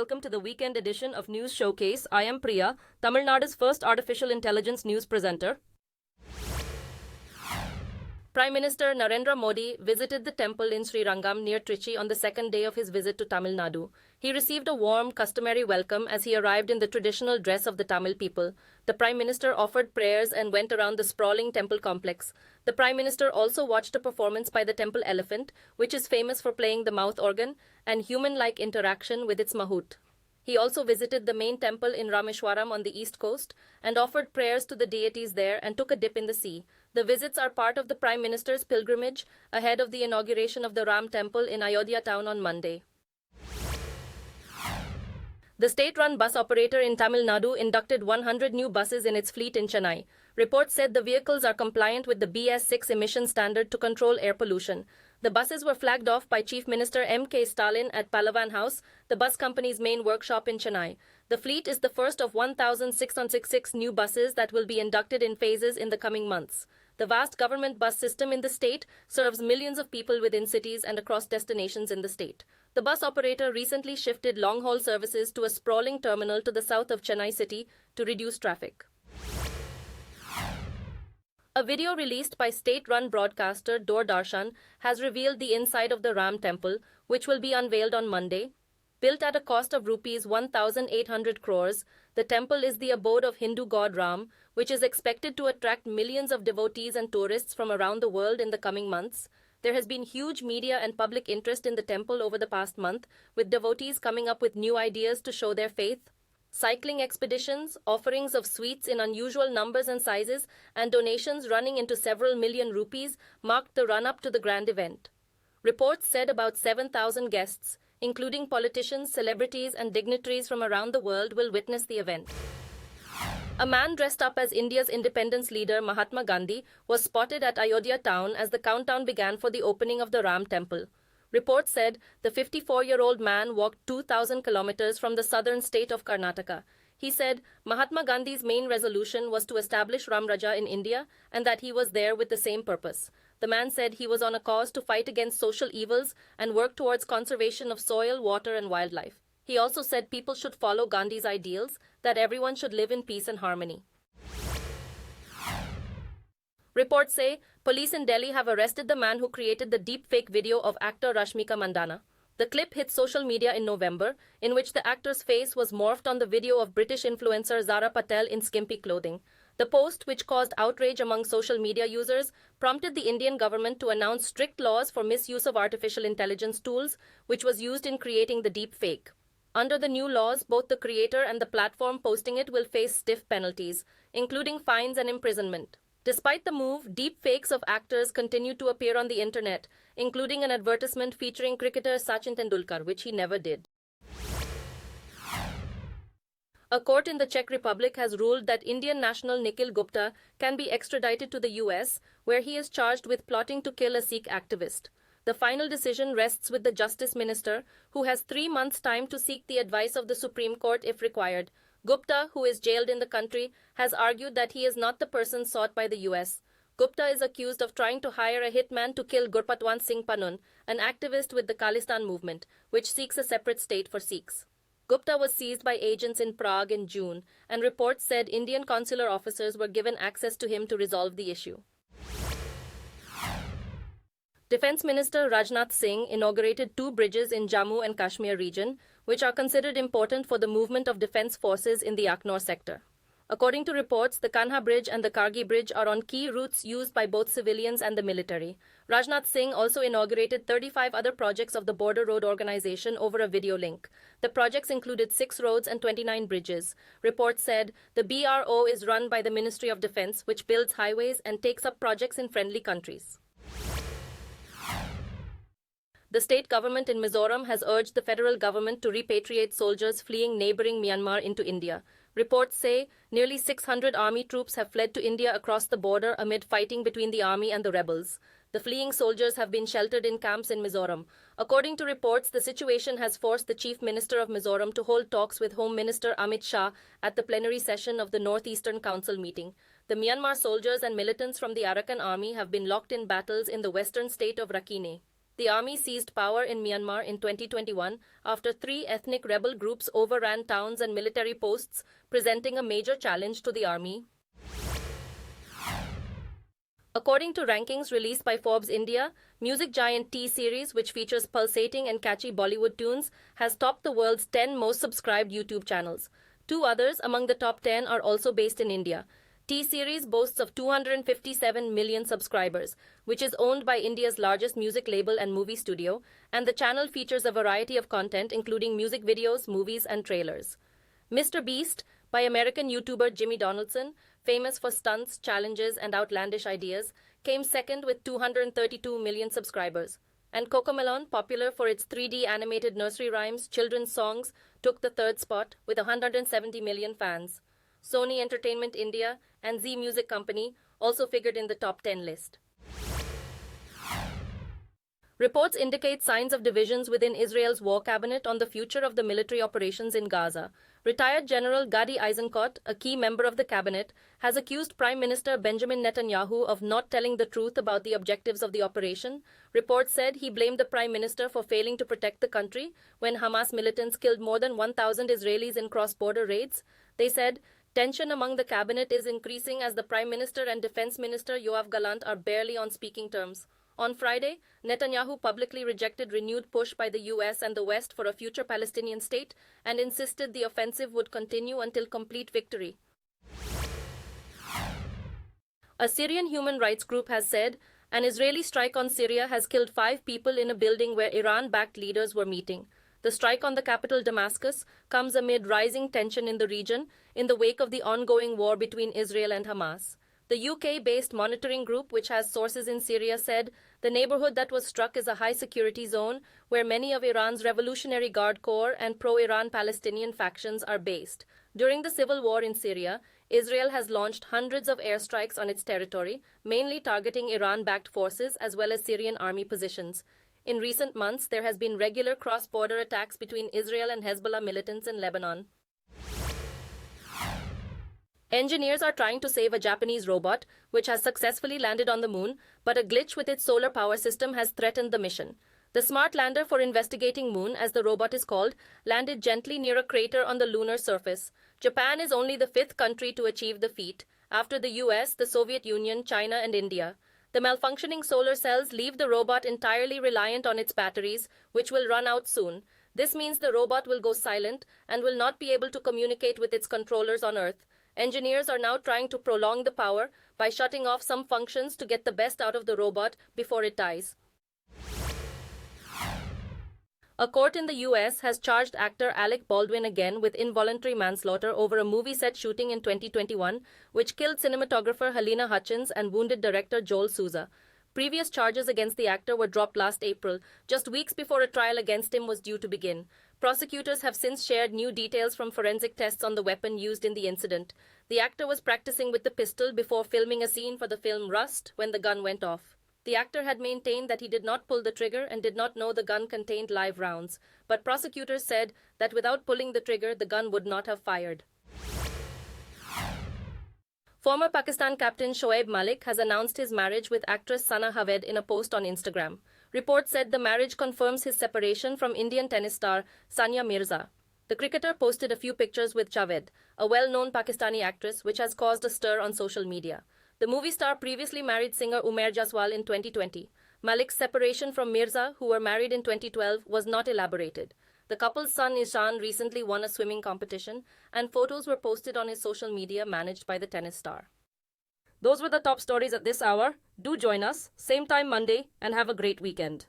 welcome to the weekend edition of News Showcase. I am Priya, Tamil Nadu's first artificial intelligence news presenter. Prime Minister Narendra Modi visited the temple in Sri Rangam near Trichy on the second day of his visit to Tamil Nadu. He received a warm, customary welcome as he arrived in the traditional dress of the Tamil people. The Prime Minister offered prayers and went around the sprawling temple complex. The Prime Minister also watched a performance by the temple elephant, which is famous for playing the mouth organ and human-like interaction with its mahout. He also visited the main temple in Rameshwaram on the east coast and offered prayers to the deities there and took a dip in the sea. The visits are part of the Prime Minister's pilgrimage ahead of the inauguration of the Ram Temple in Ayodhya town on Monday. The state-run bus operator in Tamil Nadu inducted 100 new buses in its fleet in Chennai. Reports said the vehicles are compliant with the BS6 emission standard to control air pollution. The buses were flagged off by Chief Minister M.K. Stalin at Palavan House, the bus company's main workshop in Chennai. The fleet is the first of 1,666 new buses that will be inducted in phases in the coming months. The vast government bus system in the state serves millions of people within cities and across destinations in the state. The bus operator recently shifted long-haul services to a sprawling terminal to the south of Chennai city to reduce traffic. A video released by state-run broadcaster Doordarshan has revealed the inside of the Ram Temple, which will be unveiled on Monday. Built at a cost of rupees 1,800 crores, the temple is the abode of Hindu god Ram, which is expected to attract millions of devotees and tourists from around the world in the coming months. There has been huge media and public interest in the temple over the past month, with devotees coming up with new ideas to show their faith. Cycling expeditions, offerings of sweets in unusual numbers and sizes, and donations running into several million rupees marked the run-up to the grand event. Reports said about 7,000 guests, including politicians, celebrities, and dignitaries from around the world, will witness the event. A man dressed up as India's independence leader Mahatma Gandhi was spotted at Ayodhya town as the countdown began for the opening of the Ram Temple. Reports said the 54-year-old man walked 2,000 kilometers from the southern state of Karnataka. He said Mahatma Gandhi's main resolution was to establish Ram Raja in India and that he was there with the same purpose. The man said he was on a cause to fight against social evils and work towards conservation of soil, water, and wildlife. He also said people should follow Gandhi's ideals, that everyone should live in peace and harmony. Reports say police in Delhi have arrested the man who created the deepfake video of actor Rashmika Mandanna. The clip hit social media in November, in which the actor's face was morphed on the video of British influencer Zara Patel in skimpy clothing. The post, which caused outrage among social media users, prompted the Indian government to announce strict laws for misuse of artificial intelligence tools, which was used in creating the deepfake. Under the new laws, both the creator and the platform posting it will face stiff penalties, including fines and imprisonment. Despite the move, deep fakes of actors continue to appear on the internet, including an advertisement featuring cricketer Sachin Tendulkar, which he never did. A court in the Czech Republic has ruled that Indian national Nikhil Gupta can be extradited to the US, where he is charged with plotting to kill a Sikh activist. The final decision rests with the Justice Minister, who has 3 months' time to seek the advice of the Supreme Court if required. Gupta, who is jailed in the country, has argued that he is not the person sought by the US. Gupta is accused of trying to hire a hitman to kill Gurpatwant Singh Panun, an activist with the Khalistan movement, which seeks a separate state for Sikhs. Gupta was seized by agents in Prague in June, and reports said Indian consular officers were given access to him to resolve the issue. Defense Minister Rajnath Singh inaugurated 2 bridges in Jammu and Kashmir region, which are considered important for the movement of defense forces in the Aknor sector. According to reports, the Kanha Bridge and the Kargi Bridge are on key routes used by both civilians and the military. Rajnath Singh also inaugurated 35 other projects of the Border Road Organization over a video link. The projects included 6 roads and 29 bridges. Reports said the BRO is run by the Ministry of Defense, which builds highways and takes up projects in friendly countries. The state government in Mizoram has urged the federal government to repatriate soldiers fleeing neighboring Myanmar into India. Reports say nearly 600 army troops have fled to India across the border amid fighting between the army and the rebels. The fleeing soldiers have been sheltered in camps in Mizoram. According to reports, the situation has forced the Chief Minister of Mizoram to hold talks with Home Minister Amit Shah at the plenary session of the Northeastern Council meeting. The Myanmar soldiers and militants from the Arakan army have been locked in battles in the western state of Rakhine. the army seized power in Myanmar in 2021 after 3 ethnic rebel groups overran towns and military posts, presenting a major challenge to the army. According to rankings released by Forbes India, music giant T-Series, which features pulsating and catchy Bollywood tunes, has topped the world's 10 most subscribed YouTube channels. 2 others among the top 10 are also based in India. T-Series boasts of 257 million subscribers, which is owned by India's largest music label and movie studio, and the channel features a variety of content including music videos, movies, and trailers. MrBeast, by American YouTuber Jimmy Donaldson, famous for stunts, challenges, and outlandish ideas, came second with 232 million subscribers. And Cocomelon, popular for its 3D animated nursery rhymes, children's songs, took the third spot with 170 million fans. Sony Entertainment India and Zee Music Company also figured in the top 10 list. Reports indicate signs of divisions within Israel's war cabinet on the future of the military operations in Gaza. Retired General Gadi Eisenkot, a key member of the cabinet, has accused Prime Minister Benjamin Netanyahu of not telling the truth about the objectives of the operation. Reports said he blamed the Prime Minister for failing to protect the country when Hamas militants killed more than 1,000 Israelis in cross-border raids. They said, tension among the cabinet is increasing as the Prime Minister and Defense Minister Yoav Gallant are barely on speaking terms. On Friday, Netanyahu publicly rejected renewed push by the US and the West for a future Palestinian state and insisted the offensive would continue until complete victory. A Syrian human rights group has said an Israeli strike on Syria has killed 5 people in a building where Iran-backed leaders were meeting. The strike on the capital Damascus comes amid rising tension in the region in the wake of the ongoing war between Israel and Hamas. The UK-based monitoring group, which has sources in Syria, said the neighborhood that was struck is a high-security zone where many of Iran's Revolutionary Guard Corps and pro-Iran Palestinian factions are based. During the civil war in Syria, Israel has launched hundreds of airstrikes on its territory, mainly targeting Iran-backed forces as well as Syrian army positions. In recent months, there has been regular cross-border attacks between Israel and Hezbollah militants in Lebanon. Engineers are trying to save a Japanese robot, which has successfully landed on the moon, but a glitch with its solar power system has threatened the mission. The smart lander for investigating moon, as the robot is called, landed gently near a crater on the lunar surface. Japan is only the 5th country to achieve the feat, after the US, the Soviet Union, China, and India. The malfunctioning solar cells leave the robot entirely reliant on its batteries, which will run out soon. This means the robot will go silent and will not be able to communicate with its controllers on Earth. Engineers are now trying to prolong the power by shutting off some functions to get the best out of the robot before it dies. A court in the US has charged actor Alec Baldwin again with involuntary manslaughter over a movie set shooting in 2021, which killed cinematographer Helena Hutchins and wounded director Joel Souza. Previous charges against the actor were dropped last April, just weeks before a trial against him was due to begin. Prosecutors have since shared new details from forensic tests on the weapon used in the incident. The actor was practicing with the pistol before filming a scene for the film Rust when the gun went off. The actor had maintained that he did not pull the trigger and did not know the gun contained live rounds, but prosecutors said that without pulling the trigger, the gun would not have fired. Former Pakistan captain Shoaib Malik has announced his marriage with actress Sana Javed in a post on Instagram. Reports said the marriage confirms his separation from Indian tennis star Sania Mirza. The cricketer posted a few pictures with Javed, a well-known Pakistani actress, which has caused a stir on social media. The movie star previously married singer Umair Jaswal in 2020. Malik's separation from Mirza, who were married in 2012, was not elaborated. The couple's son Ishan recently won a swimming competition, and photos were posted on his social media managed by the tennis star. Those were the top stories at this hour. Do join us, same time Monday, and have a great weekend.